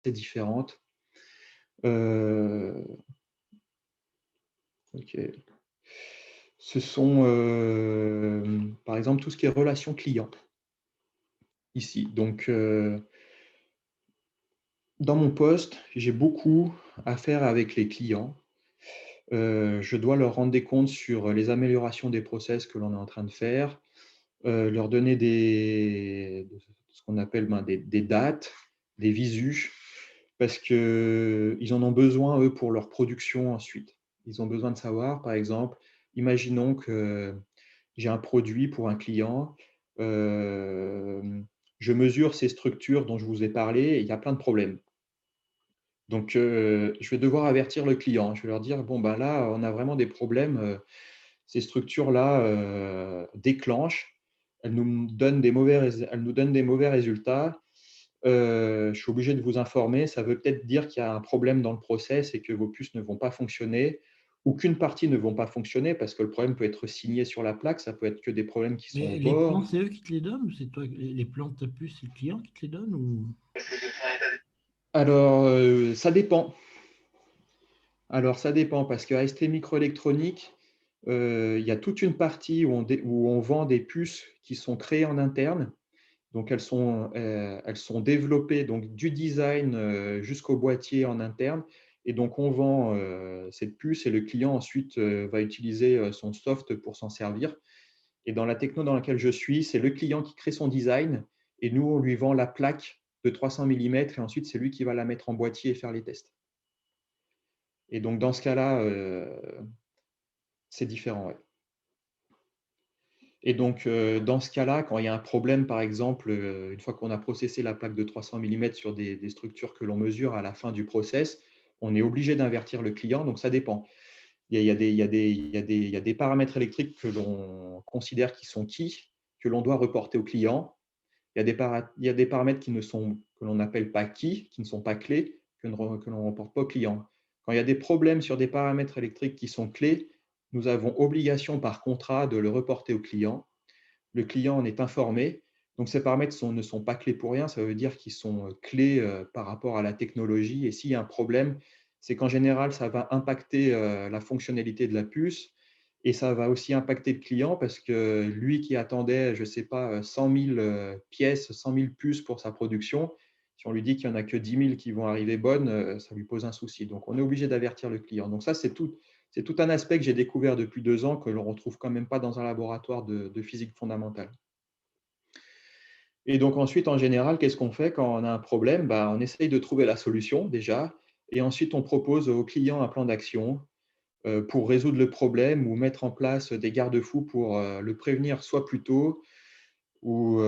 différentes. Euh, ok. Ce sont, par exemple, tout ce qui est relations clients ici. Donc, dans mon poste, j'ai beaucoup à faire avec les clients. Je dois leur rendre des comptes sur les améliorations des process que l'on est en train de faire, leur donner ce qu'on appelle des dates, des visus, parce qu'ils en ont besoin, eux, pour leur production ensuite. Ils ont besoin de savoir, par exemple, imaginons que j'ai un produit pour un client, euh, je mesure ces structures dont je vous ai parlé, et il y a plein de problèmes. Donc, je vais devoir avertir le client. Je vais leur dire, bon, ben là, on a vraiment des problèmes. Ces structures-là déclenchent. Elles nous donnent des mauvais résultats. Je suis obligé de vous informer. Ça veut peut-être dire qu'il y a un problème dans le process et que vos puces ne vont pas fonctionner ou qu'une partie ne vont pas fonctionner parce que le problème peut être signé sur la plaque. Ça peut être que des problèmes qui sont au Mais les bord. plans, c'est eux qui te les donnent ou c'est toi, les plans de ta puce, c'est le client qui te les donne ou... Alors, ça dépend. Alors, ça dépend parce qu'à ST Microélectronique, il y a toute une partie où on vend des puces qui sont créées en interne. Donc, elles sont développées donc, du design jusqu'au boîtier en interne. Et donc, on vend cette puce et le client ensuite va utiliser son soft pour s'en servir. Et dans la techno dans laquelle je suis, c'est le client qui crée son design et nous, on lui vend la plaque de 300 mm et ensuite, c'est lui qui va la mettre en boîtier et faire les tests. Et donc, dans ce cas-là, c'est différent. Ouais. Et donc, dans ce cas-là, quand il y a un problème, par exemple, une fois qu'on a processé la plaque de 300 mm sur des structures que l'on mesure à la fin du process, on est obligé d'invertir le client. Donc, ça dépend. Il y a des paramètres électriques que l'on considère qui sont key, que l'on doit reporter au client. Il y a des paramètres que l'on n'appelle pas key, qui ne sont pas clés, que l'on ne reporte pas au client. Quand il y a des problèmes sur des paramètres électriques qui sont clés, nous avons obligation par contrat de le reporter au client. Le client en est informé. Donc, ces paramètres ne sont pas clés pour rien. Ça veut dire qu'ils sont clés par rapport à la technologie. Et s'il y a un problème, c'est qu'en général, ça va impacter la fonctionnalité de la puce et ça va aussi impacter le client parce que lui qui attendait, je ne sais pas, 100 000 pièces, 100 000 puces pour sa production, si on lui dit qu'il n'y en a que 10 000 qui vont arriver bonnes, ça lui pose un souci. Donc, on est obligé d'avertir le client. Donc, ça, c'est tout un aspect que j'ai découvert depuis 2 ans que l'on ne retrouve quand même pas dans un laboratoire de physique fondamentale. Et donc ensuite, en général, qu'est-ce qu'on fait quand on a un problème? On essaye de trouver la solution déjà, et ensuite on propose au client un plan d'action pour résoudre le problème ou mettre en place des garde-fous pour le prévenir soit plus tôt ou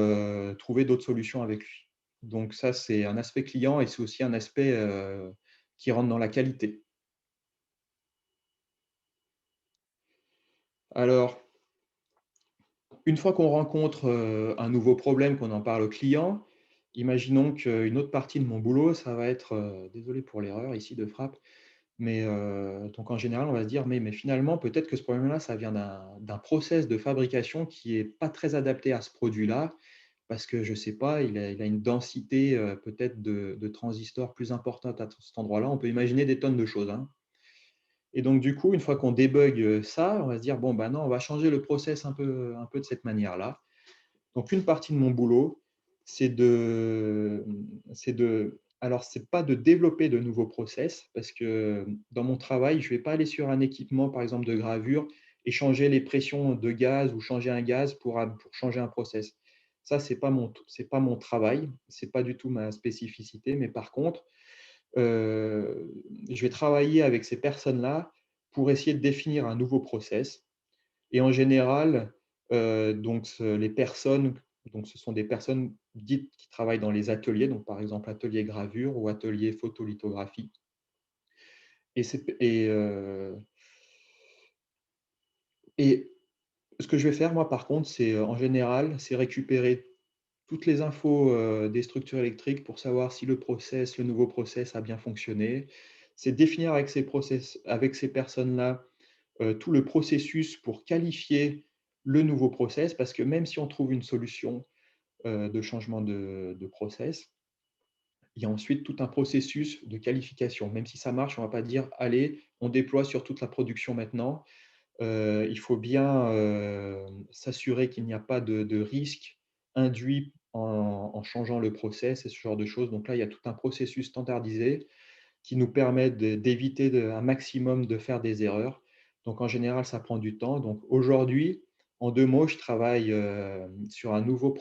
trouver d'autres solutions avec lui. Donc ça, c'est un aspect client et c'est aussi un aspect qui rentre dans la qualité. Alors, une fois qu'on rencontre un nouveau problème, qu'on en parle au client, imaginons qu'une autre partie de mon boulot, ça va être, désolé pour l'erreur ici de frappe, mais donc en général, on va se dire, mais finalement, peut-être que ce problème-là, ça vient d'un process de fabrication qui n'est pas très adapté à ce produit-là, parce que je ne sais pas, il a une densité peut-être de transistors plus importante à cet endroit-là. On peut imaginer des tonnes de choses. Hein. Et donc, du coup, une fois qu'on débug ça, on va se dire, bon, ben non, on va changer le process un peu de cette manière-là. Donc, une partie de mon boulot, alors, c'est pas de développer de nouveaux process, parce que dans mon travail, je ne vais pas aller sur un équipement, par exemple, de gravure, et changer les pressions de gaz ou changer un gaz pour changer un process. Ça, c'est pas mon travail, c'est pas du tout ma spécificité, mais par contre, je vais travailler avec ces personnes-là pour essayer de définir un nouveau process. Et en général, les personnes, donc ce sont des personnes dites qui travaillent dans les ateliers, donc par exemple atelier gravure ou atelier photolithographie. Et, et ce que je vais faire, moi, par contre, c'est en général, c'est récupérer toutes les infos des structures électriques pour savoir si le nouveau process a bien fonctionné. C'est définir avec ces personnes-là tout le processus pour qualifier le nouveau process, parce que même si on trouve une solution de changement de process, il y a ensuite tout un processus de qualification. Même si ça marche, on ne va pas dire: «Allez, on déploie sur toute la production maintenant». Il faut bien, s'assurer qu'il n'y a pas de risque induit en changeant le process et ce genre de choses. Donc là, il y a tout un processus standardisé qui nous permet d'éviter un maximum de faire des erreurs. Donc en général, ça prend du temps. Donc aujourd'hui, en 2 mots, je travaille, sur un nouveau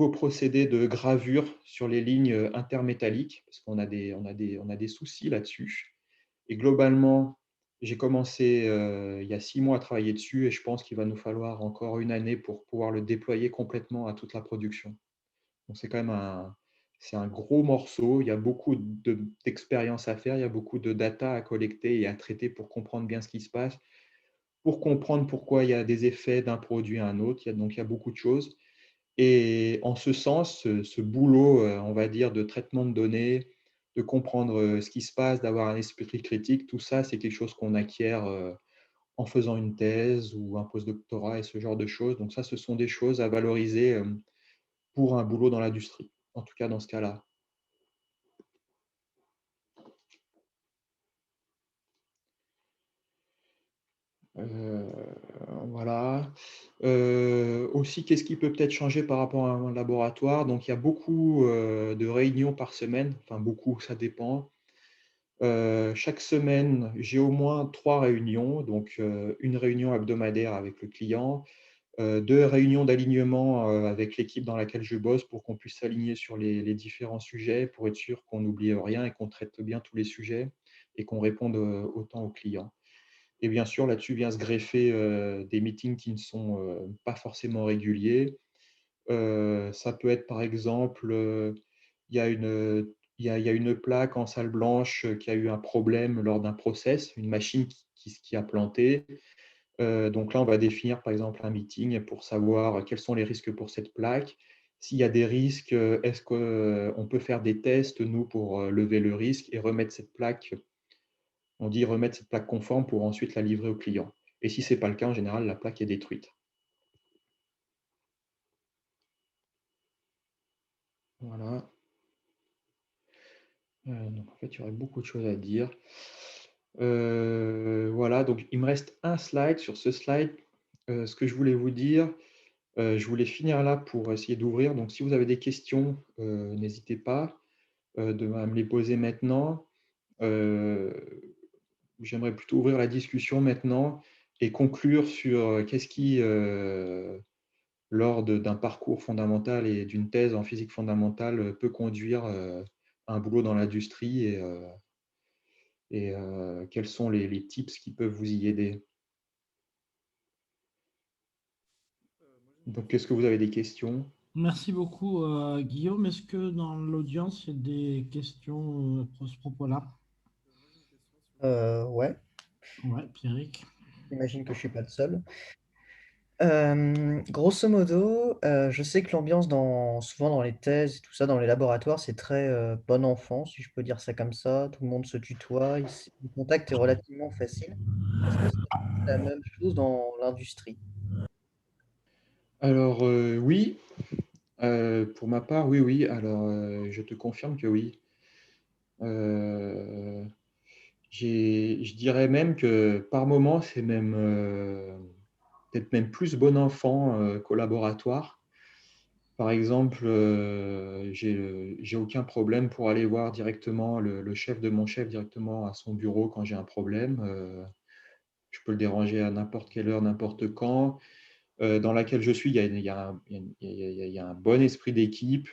procédé de gravure sur les lignes, intermétalliques parce qu'on a des soucis là-dessus. Et globalement, j'ai commencé, il y a 6 mois à travailler dessus et je pense qu'il va nous falloir encore une année pour pouvoir le déployer complètement à toute la production. Donc c'est quand même un gros morceau. Il y a beaucoup d'expérience à faire, il y a beaucoup de data à collecter et à traiter pour comprendre bien ce qui se passe, pour comprendre pourquoi il y a des effets d'un produit à un autre. Il y a beaucoup de choses et en ce sens, ce boulot, on va dire de traitement de données, de comprendre, ce qui se passe, d'avoir un esprit critique, tout ça, c'est quelque chose qu'on acquiert, en faisant une thèse ou un postdoctorat et ce genre de choses. Donc ça, ce sont des choses à valoriser, pour un boulot dans l'industrie, en tout cas dans ce cas-là. Heu, voilà. Aussi, qu'est-ce qui peut peut-être changer par rapport à un laboratoire? Donc il y a beaucoup, de réunions par semaine, enfin beaucoup, ça dépend. Chaque semaine, j'ai au moins 3 réunions, donc 1 réunion hebdomadaire avec le client, 2 réunions d'alignement, avec l'équipe dans laquelle je bosse pour qu'on puisse s'aligner sur les différents sujets, pour être sûr qu'on n'oublie rien et qu'on traite bien tous les sujets et qu'on réponde, autant aux clients. Et bien sûr, là-dessus vient se greffer, des meetings qui ne sont, pas forcément réguliers. Ça peut être par exemple, il y a il y a une plaque en salle blanche, qui a eu un problème lors d'un process, une machine qui a planté. Donc là, on va définir par exemple un meeting pour savoir quels sont les risques pour cette plaque. S'il y a des risques, est-ce qu'on peut faire des tests, nous, pour, lever le risque et remettre cette plaque, on dit remettre cette plaque conforme pour ensuite la livrer au client. Et si ce n'est pas le cas, en général, la plaque est détruite. Voilà. Donc en fait, il y aurait beaucoup de choses à dire. Voilà, donc il me reste un slide. Sur ce slide, ce que je voulais vous dire, je voulais finir là pour essayer d'ouvrir. Donc si vous avez des questions, n'hésitez pas, à me les poser maintenant. Heu, J'aimerais plutôt ouvrir la discussion maintenant et conclure sur, qu'est-ce qui, lors d'un parcours fondamental et d'une thèse en physique fondamentale, peut conduire, à un boulot dans l'industrie et quels sont les tips qui peuvent vous y aider? Donc, est-ce que vous avez des questions? Merci beaucoup, Guillaume. Est-ce que dans l'audience, il y a des questions à ce propos-là? Ouais, Ouais, Pierrick. j'imagine que je suis pas le seul. Grosso modo, je sais que l'ambiance souvent dans les thèses et tout ça, dans les laboratoires, c'est très, bon enfant, si je peux dire ça comme ça. Tout le monde se tutoie, le contact est relativement facile. Est-ce que c'est la même chose dans l'industrie? Alors, oui, pour ma part, oui, oui. Alors, je te confirme que oui. Heu, je dirais même que par moment, c'est même, peut-être même plus bon enfant, qu'au laboratoire. Par exemple, j'ai aucun problème pour aller voir directement le chef de mon chef directement à son bureau quand j'ai un problème. Je peux le déranger à n'importe quelle heure, n'importe quand. Dans laquelle je suis, il y a un bon esprit d'équipe.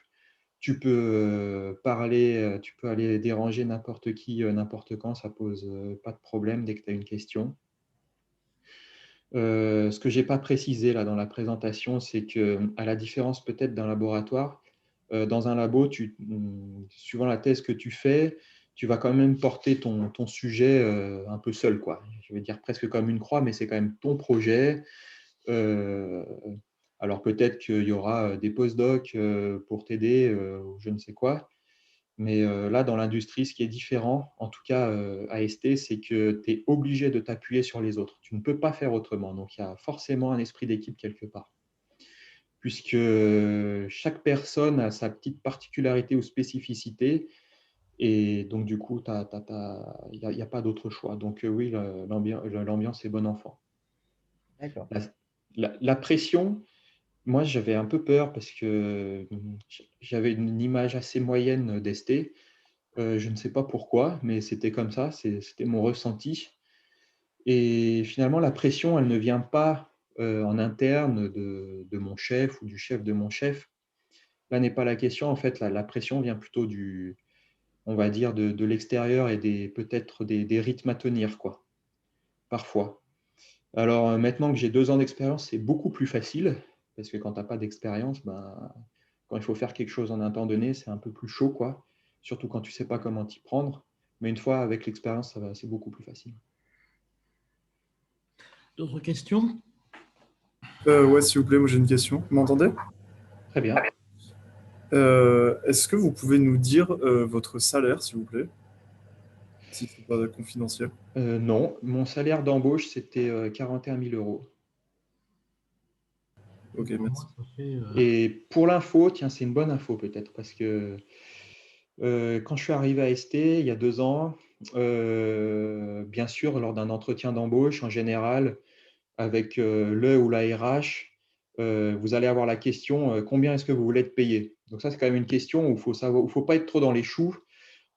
Tu peux, parler, tu peux aller déranger n'importe qui, n'importe quand, ça pose, pas de problème dès que tu as une question. Ce que j'ai pas précisé là dans la présentation, c'est que, à la différence peut-être d'un laboratoire, dans un labo, suivant la thèse que tu fais, tu vas quand même porter ton sujet, un peu seul, quoi. Je vais dire presque comme une croix, mais c'est quand même ton projet. Heu, alors peut-être qu'il y aura, des post-docs, pour t'aider, ou je ne sais quoi. Mais, là, dans l'industrie, ce qui est différent, en tout cas, à ST, c'est que tu es obligé de t'appuyer sur les autres. Tu ne peux pas faire autrement. Donc il y a forcément un esprit d'équipe quelque part. puisque chaque personne a sa petite particularité ou spécificité. Et donc, du coup, il n'y a pas d'autre choix. Donc, oui, l'ambiance est bon enfant. D'accord. La pression, moi, j'avais un peu peur parce que j'avais une image assez moyenne d'Esté. Je ne sais pas pourquoi, mais c'était comme ça, c'était mon ressenti. Et finalement, la pression, elle ne vient pas en interne de mon chef ou du chef de mon chef. Là n'est pas la question. En fait, la pression vient plutôt on va dire, de l'extérieur et peut-être des rythmes à tenir, quoi, parfois. Alors maintenant que j'ai 2 ans d'expérience, c'est beaucoup plus facile, parce que quand tu n'as pas d'expérience, ben, quand il faut faire quelque chose en un temps donné, c'est un peu plus chaud, quoi, surtout quand tu ne sais pas comment t'y prendre. Mais une fois avec l'expérience, c'est beaucoup plus facile. D'autres questions? Ouais, s'il vous plaît, moi j'ai une question. Vous m'entendez? Très bien. Est-ce que vous pouvez nous dire votre salaire, s'il vous plaît, si c'est pas confidentiel? Non, mon salaire d'embauche, c'était 41 000 euros. Ok, Pour merci. moi, ça fait, Et pour l'info, tiens, c'est une bonne info peut-être, parce que quand je suis arrivé à ST il y a 2 ans, bien sûr, lors d'un entretien d'embauche, en général, avec le ou la RH, vous allez avoir la question combien est-ce que vous voulez être payé? Donc ça, c'est quand même une question où il faut savoir, où faut pas être trop dans les choux.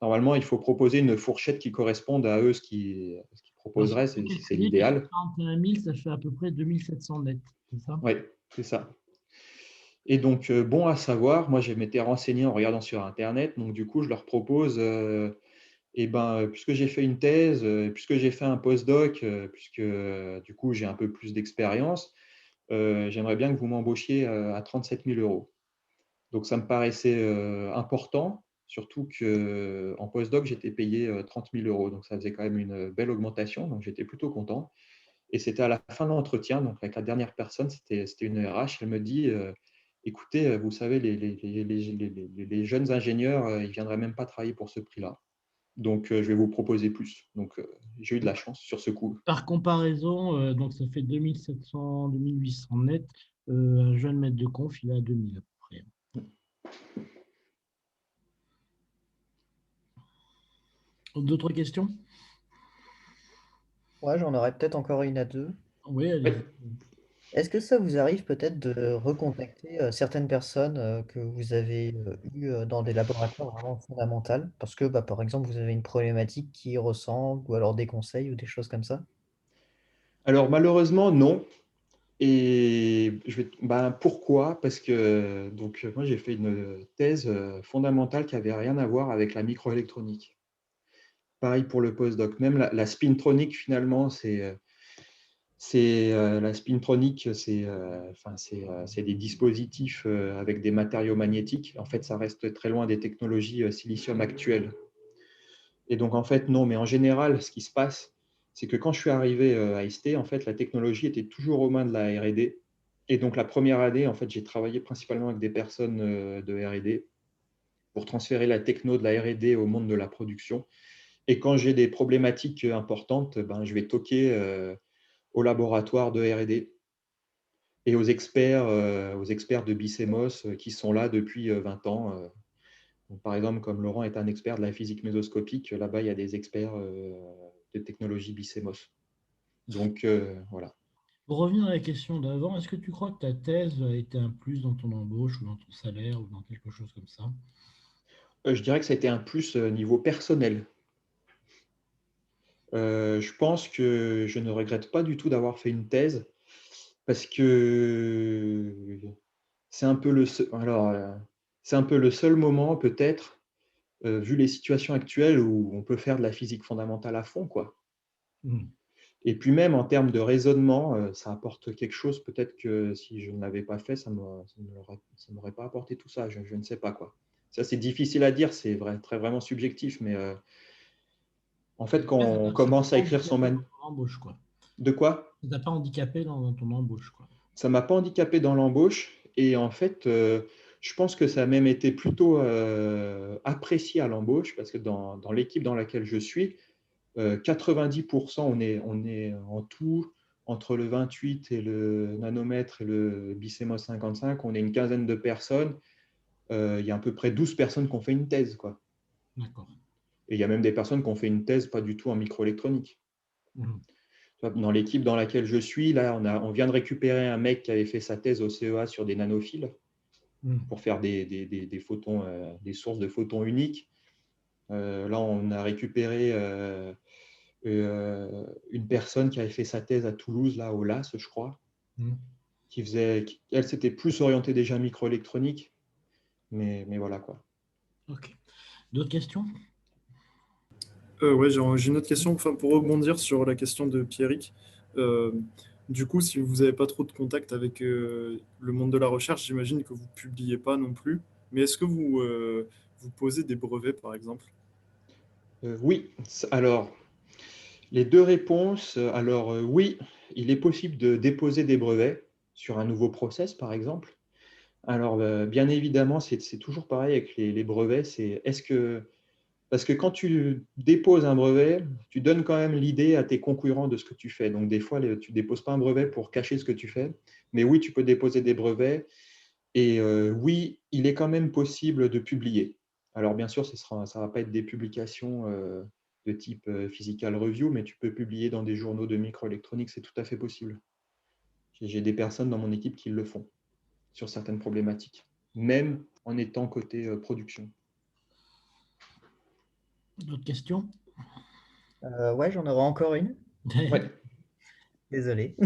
Normalement, il faut proposer une fourchette qui corresponde à eux, ce qu'ils alors, si proposeraient, on peut c'est calculer que sur l'idéal. 41 000, ça fait à peu près 2700 net, c'est ça? Oui, c'est ça. Et donc, bon à savoir, moi, je m'étais renseigné en regardant sur Internet. Donc, du coup, je leur propose, eh ben, puisque j'ai fait une thèse, puisque j'ai fait un postdoc, puisque du coup, j'ai un peu plus d'expérience, j'aimerais bien que vous m'embauchiez à 37 000 euros. Donc, ça me paraissait important, surtout qu'en postdoc, j'étais payé 30 000 euros. Donc, ça faisait quand même une belle augmentation. Donc, j'étais plutôt content. Et c'était à la fin de l'entretien, donc avec la dernière personne, c'était une RH. Elle me dit écoutez, vous savez, les jeunes ingénieurs, ils ne viendraient même pas travailler pour ce prix-là. Donc, je vais vous proposer plus. Donc, j'ai eu de la chance sur ce coup. Par comparaison, donc ça fait 2700, 2800 net. Un jeune maître de conf, il est à 2000 à peu près. D'autres questions? Ouais, j'en aurais peut-être encore une à deux. Oui, allez-y. Ouais. Est-ce que ça vous arrive peut-être de recontacter certaines personnes que vous avez eues dans des laboratoires vraiment fondamentales? Parce que, bah, par exemple, vous avez une problématique qui ressemble, ou alors des conseils ou des choses comme ça? Alors, malheureusement, non. Et pourquoi? Parce que donc, moi, j'ai fait une thèse fondamentale qui n'avait rien à voir avec la microélectronique. Pareil pour le postdoc. Même la spintronique, finalement, la spintronique, c'est des dispositifs avec des matériaux magnétiques. En fait, ça reste très loin des technologies silicium actuelles. Et donc, en fait, non. Mais en général, ce qui se passe, c'est que quand je suis arrivé à ST, en fait, la technologie était toujours aux mains de la R&D. Et donc, la première année, en fait, j'ai travaillé principalement avec des personnes de R&D pour transférer la techno de la R&D au monde de la production. Et quand j'ai des problématiques importantes, ben, je vais toquer au laboratoire de R&D et aux experts de BICEMOS qui sont là depuis 20 ans. Donc, par exemple, comme Laurent est un expert de la physique mésoscopique, là-bas, il y a des experts de technologie BICEMOS. Donc, voilà. Pour revenir à la question d'avant, est-ce que tu crois que ta thèse a été un plus dans ton embauche ou dans ton salaire ou dans quelque chose comme ça? Je dirais que ça a été un plus niveau personnel. Je pense que je ne regrette pas du tout d'avoir fait une thèse parce que c'est un peu c'est un peu le seul moment peut-être, vu les situations actuelles, où on peut faire de la physique fondamentale à fond, quoi. Hmm. Et puis même en termes de raisonnement, ça apporte quelque chose. Peut-être que si je ne l'avais pas fait, ça ne m'aurait pas apporté tout ça. Je ne sais pas, quoi. Ça, c'est difficile à dire, c'est vraiment subjectif. Mais en fait, quand Ouais, on ça t'a commence à pas écrire son handicapé man... dans ton embauche, quoi. De quoi? Ça t'a pas handicapé dans ton embauche, quoi. Ça ne m'a pas handicapé dans l'embauche. Et en fait, je pense que ça a même été plutôt apprécié à l'embauche, parce que dans l'équipe dans laquelle je suis, 90%, on est en tout entre le 28 et le nanomètre et le BiCMOS 55, on est une quinzaine de personnes. Il y a à peu près 12 personnes qui ont fait une thèse, quoi. D'accord. Et il y a même des personnes qui ont fait une thèse pas du tout en microélectronique. Mhm. Dans l'équipe dans laquelle je suis, là, on vient de récupérer un mec qui avait fait sa thèse au CEA sur des nanophiles pour faire des photons, des sources de photons uniques. Là, on a récupéré une personne qui avait fait sa thèse à Toulouse, là, au LAS, je crois, elle s'était plus orientée déjà microélectronique, mais voilà quoi. Ok. D'autres questions? Ouais, j'ai une autre question pour rebondir sur la question de Pierrick. Euh, du coup, si vous n'avez pas trop de contact avec le monde de la recherche, j'imagine que vous ne publiez pas non plus. Mais est-ce que vous posez des brevets, par exemple? Oui, alors, les deux réponses. Alors, oui, il est possible de déposer des brevets sur un nouveau process, par exemple. Alors, bien évidemment, c'est toujours pareil avec les brevets. Parce que quand tu déposes un brevet, tu donnes quand même l'idée à tes concurrents de ce que tu fais. Donc, des fois, tu ne déposes pas un brevet pour cacher ce que tu fais. Mais oui, tu peux déposer des brevets. Et oui, il est quand même possible de publier. Alors, bien sûr, ça ne va pas être des publications de type physical review, mais tu peux publier dans des journaux de microélectronique, c'est tout à fait possible. J'ai des personnes dans mon équipe qui le font sur certaines problématiques, même en étant côté production. D'autres questions? Ouais, j'en aurai encore une. Ouais. Désolé.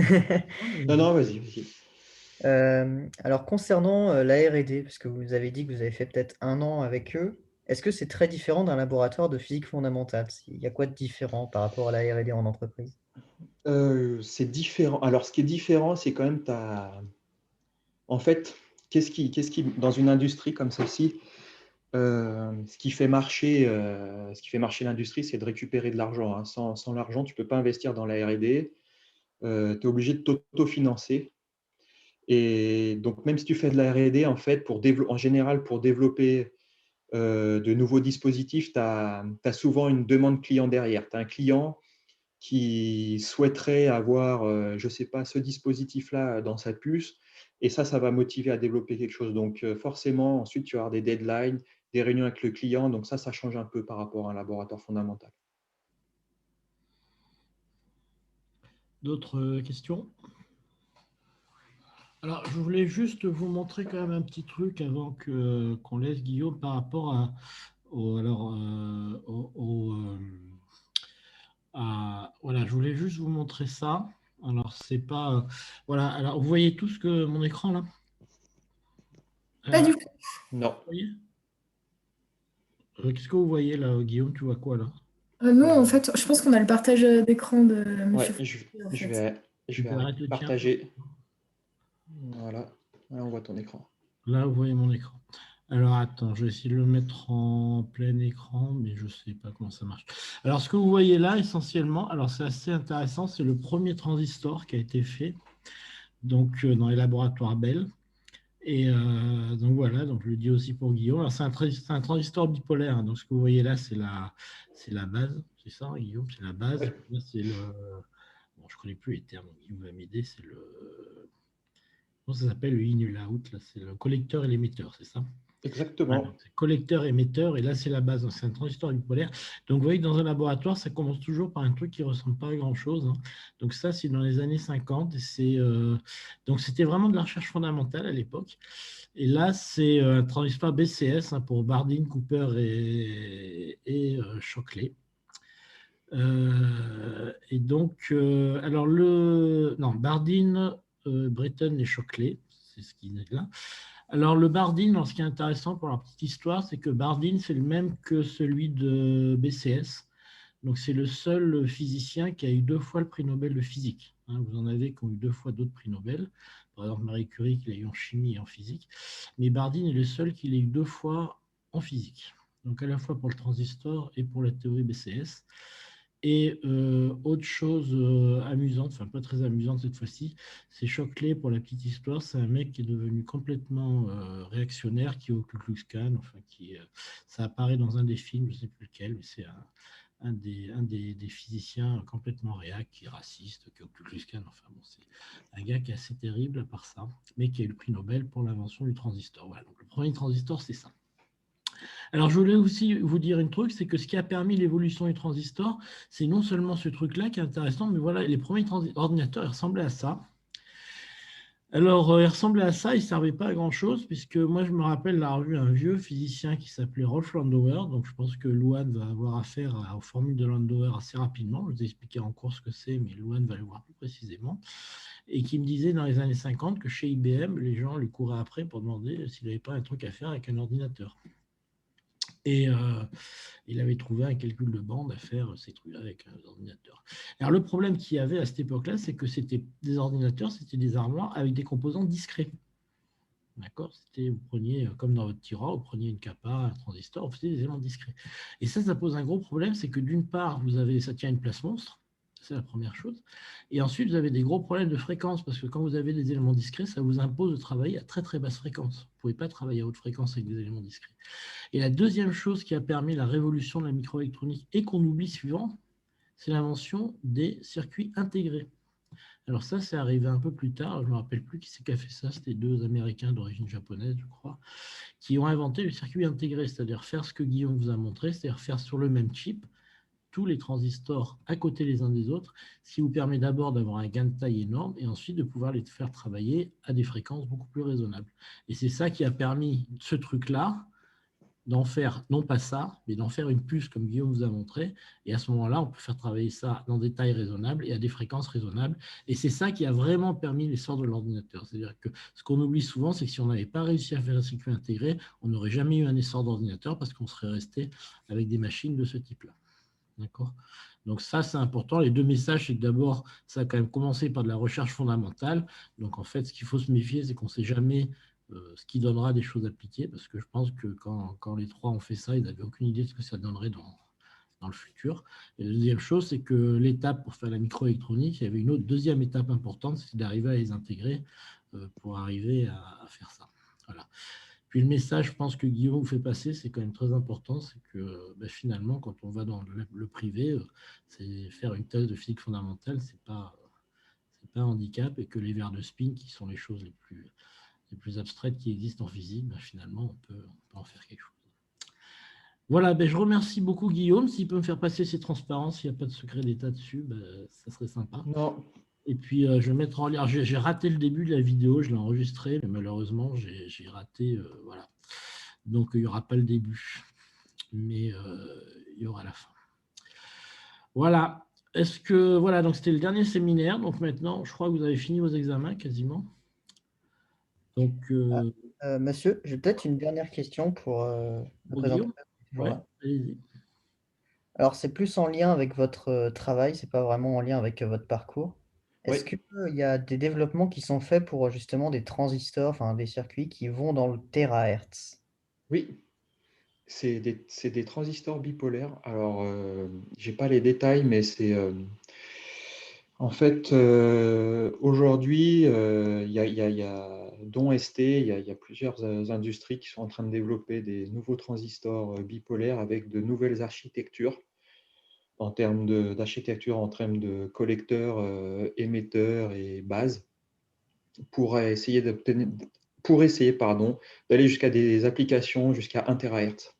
Non, vas-y. Alors, concernant la R&D, parce que vous avez dit que vous avez fait peut-être 1 an avec eux, est-ce que c'est très différent d'un laboratoire de physique fondamentale? Il y a quoi de différent par rapport à la R&D en entreprise? C'est différent. Alors, ce qui est différent, c'est quand même en fait, dans une industrie comme celle-ci, ce qui fait marcher l'industrie, c'est de récupérer de l'argent, hein. Sans l'argent, tu ne peux pas investir dans la R&D. Tu es obligé de t'autofinancer. Et donc, même si tu fais de la R&D, en fait, en général, pour développer de nouveaux dispositifs, tu as souvent une demande client derrière. Tu as un client qui souhaiterait avoir, je ne sais pas, ce dispositif-là dans sa puce. Et ça va motiver à développer quelque chose. Donc, forcément, ensuite, tu vas avoir des deadlines, des réunions avec le client. Donc, ça change un peu par rapport à un laboratoire fondamental. D'autres questions? Alors, je voulais juste vous montrer quand même un petit truc avant qu'on laisse Guillaume par rapport voilà, je voulais juste vous montrer ça. Alors, c'est pas. Voilà, alors vous voyez tout ce que mon écran là? Pas du tout. Non. Vous voyez? Qu'est-ce que vous voyez là, Guillaume? Tu vois quoi là? Non, en fait, je pense qu'on a le partage d'écran de Ouais, Monsieur en je fait. vais Arrête le tien. partager. Voilà. Là, on voit ton écran. Là, vous voyez mon écran. Alors, attends, je vais essayer de le mettre en plein écran, mais je ne sais pas comment ça marche. Alors, ce que vous voyez là, essentiellement, alors c'est assez intéressant, c'est le premier transistor qui a été fait donc, dans les laboratoires Bell. Et donc, voilà, donc je le dis aussi pour Guillaume. Alors, c'est un transistor bipolaire. Hein, donc, ce que vous voyez là, c'est la base. C'est ça, Guillaume, c'est la base. Ouais. Là, c'est le... Bon, je ne connais plus les termes, donc Guillaume va m'aider. C'est le... Comment ça s'appelle, le in et l'out? Là, c'est le collecteur et l'émetteur, c'est ça? Exactement. Voilà, c'est collecteur, émetteur, et là, c'est la base. C'est un transistor bipolaire. Donc, vous voyez que dans un laboratoire, ça commence toujours par un truc qui ne ressemble pas à grand-chose. Hein. Donc, ça, c'est dans les années 50. Donc, c'était vraiment de la recherche fondamentale à l'époque. Et là, c'est un transistor BCS hein, pour Bardeen, Cooper et Shockley. Et donc, alors Bardeen, Britten et Shockley, c'est ce qui est là. Alors, le Bardeen, ce qui est intéressant pour la petite histoire, c'est que Bardeen, c'est le même que celui de BCS. Donc, c'est le seul physicien qui a eu 2 fois le prix Nobel de physique. Hein, vous en avez qui ont eu 2 fois d'autres prix Nobel. Par exemple, Marie Curie, qui l'a eu en chimie et en physique. Mais Bardeen est le seul qui l'a eu 2 fois en physique. Donc, à la fois pour le transistor et pour la théorie BCS. Et autre chose amusante, enfin pas très amusante cette fois-ci, c'est Shockley, pour la petite histoire, c'est un mec qui est devenu complètement réactionnaire, qui est au Ku Klux Klan, enfin ça apparaît dans un des films, je ne sais plus lequel, mais c'est des physiciens complètement réac, qui est raciste, qui est au Ku Klux Klan, enfin bon, c'est un gars qui est assez terrible à part ça, mais qui a eu le prix Nobel pour l'invention du transistor. Voilà, donc le premier transistor, c'est ça. Alors, je voulais aussi vous dire un truc, c'est que ce qui a permis l'évolution du transistor, c'est non seulement ce truc-là qui est intéressant, mais voilà, les premiers ordinateurs, ils ressemblaient à ça. Alors, ils ressemblaient à ça, ils ne servaient pas à grand-chose, puisque moi, je me rappelle d'avoir vu un vieux physicien qui s'appelait Rolf Landauer, donc je pense que Louane va avoir affaire aux formules de Landauer assez rapidement. Je vous ai expliqué en cours ce que c'est, mais Louane va le voir plus précisément. Et qui me disait dans les années 50 que chez IBM, les gens lui couraient après pour demander s'il n'avait pas un truc à faire avec un ordinateur. Et il avait trouvé un calcul de bande à faire ces trucs-là avec un ordinateur. Alors le problème qu'il y avait à cette époque-là, c'est que c'était des ordinateurs, c'était des armoires avec des composants discrets. D'accord? C'était, vous preniez, comme dans votre tiroir, vous preniez une capa, un transistor, vous faisiez des éléments discrets. Et ça pose un gros problème, c'est que d'une part, ça tient une place monstre, c'est la première chose. Et ensuite, vous avez des gros problèmes de fréquence, parce que quand vous avez des éléments discrets, ça vous impose de travailler à très très basse fréquence. Vous ne pouvez pas travailler à haute fréquence avec des éléments discrets. Et la deuxième chose qui a permis la révolution de la microélectronique et qu'on oublie suivant, c'est l'invention des circuits intégrés. Alors ça, c'est arrivé un peu plus tard, je ne me rappelle plus qui c'est qui a fait ça, c'était deux Américains d'origine japonaise, je crois, qui ont inventé le circuit intégré, c'est-à-dire faire ce que Guillaume vous a montré, c'est-à-dire faire sur le même chip tous les transistors à côté les uns des autres, ce qui vous permet d'abord d'avoir un gain de taille énorme et ensuite de pouvoir les faire travailler à des fréquences beaucoup plus raisonnables. Et c'est ça qui a permis ce truc-là, d'en faire, non pas ça, mais d'en faire une puce comme Guillaume vous a montré. Et à ce moment-là, on peut faire travailler ça dans des tailles raisonnables et à des fréquences raisonnables. Et c'est ça qui a vraiment permis l'essor de l'ordinateur. C'est-à-dire que ce qu'on oublie souvent, c'est que si on n'avait pas réussi à faire un circuit intégré, on n'aurait jamais eu un essor d'ordinateur parce qu'on serait resté avec des machines de ce type-là. D'accord ? Donc ça, c'est important. Les deux messages, c'est que d'abord, ça a quand même commencé par de la recherche fondamentale. Donc en fait, ce qu'il faut se méfier, c'est qu'on ne sait jamais ce qui donnera des choses appliquées, parce que je pense que quand les trois ont fait ça, ils n'avaient aucune idée de ce que ça donnerait dans le futur. Et la deuxième chose, c'est que l'étape pour faire la microélectronique, il y avait une autre deuxième étape importante, c'est d'arriver à les intégrer pour arriver à faire ça. Voilà. Puis le message, je pense que Guillaume vous fait passer, c'est quand même très important, c'est que finalement, quand on va dans le privé, c'est faire une thèse de physique fondamentale, c'est pas un handicap, et que les verres de spin, qui sont les choses les plus abstraites qui existent en physique, finalement, on peut en faire quelque chose. Voilà, je remercie beaucoup Guillaume. S'il peut me faire passer ses transparences, il n'y a pas de secret d'État dessus, ça serait sympa. Non. Et puis, je vais mettre en lien. J'ai raté le début de la vidéo, je l'ai enregistré, mais malheureusement, j'ai raté. Voilà. Donc, il n'y aura pas le début, mais il y aura la fin. Voilà. Est-ce que. Voilà, donc c'était le dernier séminaire. Donc, maintenant, je crois que vous avez fini vos examens quasiment. Donc. Monsieur, j'ai peut-être une dernière question pour le présentateur. Ouais, allez-y. Alors, c'est plus en lien avec votre travail, c'est pas vraiment en lien avec votre parcours. Est-ce qu'il y a des développements qui sont faits pour justement des transistors, enfin des circuits qui vont dans le terahertz? Oui, c'est des transistors bipolaires. Alors, je n'ai pas les détails, mais c'est en fait aujourd'hui, il y a dont ST, il y a plusieurs industries qui sont en train de développer des nouveaux transistors bipolaires avec de nouvelles architectures en termes d'architecture, en termes de collecteurs, émetteurs et bases pour essayer d'aller jusqu'à des applications jusqu'à 1 THz.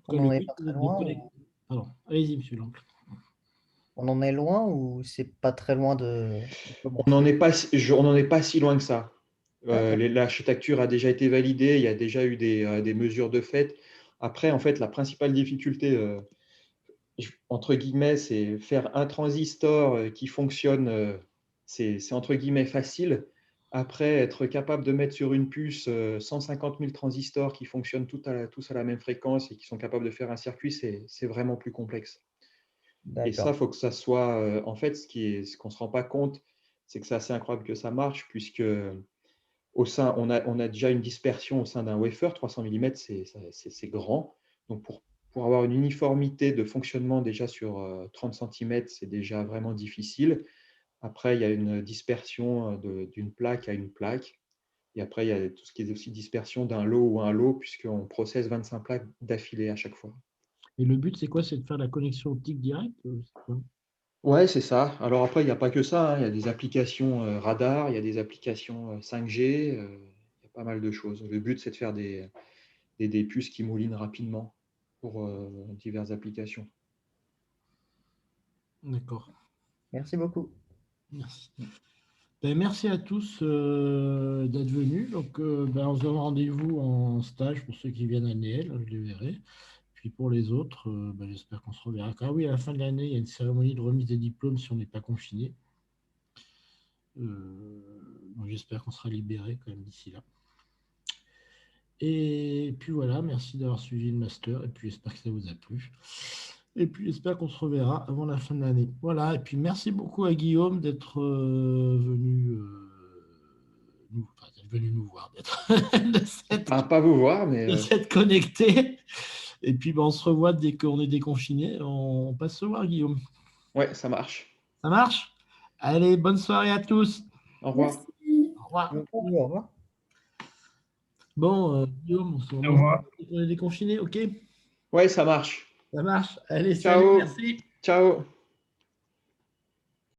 On n'en est pas très loin Pardon, allez-y, monsieur l'oncle. On en est loin ou c'est pas très loin de On n'en est pas si loin que ça. D'accord. L'architecture a déjà été validée, il y a déjà eu des mesures de fait. Après, en fait, la principale difficulté, entre guillemets, c'est faire un transistor qui fonctionne, c'est entre guillemets facile. Après, être capable de mettre sur une puce 150 000 transistors qui fonctionnent tous à la même fréquence et qui sont capables de faire un circuit, c'est vraiment plus complexe. Et ça, il faut que ça soit… en fait, ce qu'on ne se rend pas compte, c'est que c'est assez incroyable que ça marche, puisque on a déjà une dispersion au sein d'un wafer, 300 mm, c'est grand. Donc, pour pour avoir une uniformité de fonctionnement déjà sur 30 cm, c'est déjà vraiment difficile. Après, il y a une dispersion d'une plaque à une plaque. Et après, il y a tout ce qui est aussi dispersion d'un lot ou un lot, puisqu'on processe 25 plaques d'affilée à chaque fois. Et le but, c'est quoi? C'est de faire la connexion optique directe? Ouais, c'est ça. Alors après, il n'y a pas que ça, hein. Il y a des applications radar, il y a des applications 5G, il y a pas mal de choses. Le but, c'est de faire des puces qui moulinent rapidement pour diverses applications. D'accord. Merci beaucoup. Merci. Ben, merci à tous d'être venus. Donc, on se donne rendez-vous en stage pour ceux qui viennent à Néel, je les verrai. Puis pour les autres, j'espère qu'on se reverra. Ah oui, à la fin de l'année, il y a une cérémonie de remise des diplômes si on n'est pas confiné. Donc j'espère qu'on sera libéré quand même d'ici là. Et puis voilà, merci d'avoir suivi le master. Et puis j'espère que ça vous a plu. Et puis j'espère qu'on se reverra avant la fin de l'année. Voilà, et puis merci beaucoup à Guillaume d'être venu, nous voir, Pas vous voir, mais de s'être connecté. Et puis on se revoit dès qu'on est déconfiné. On passe se voir, Guillaume. ouais, ça marche. Ça marche? Allez, bonne soirée à tous. Au revoir. Merci. Au revoir. Au revoir. Bon, Guillaume, on se Au revoir. on est déconfiné, ok? Ouais, ça marche. Ça marche. Allez, Ciao. salut, merci. Ciao.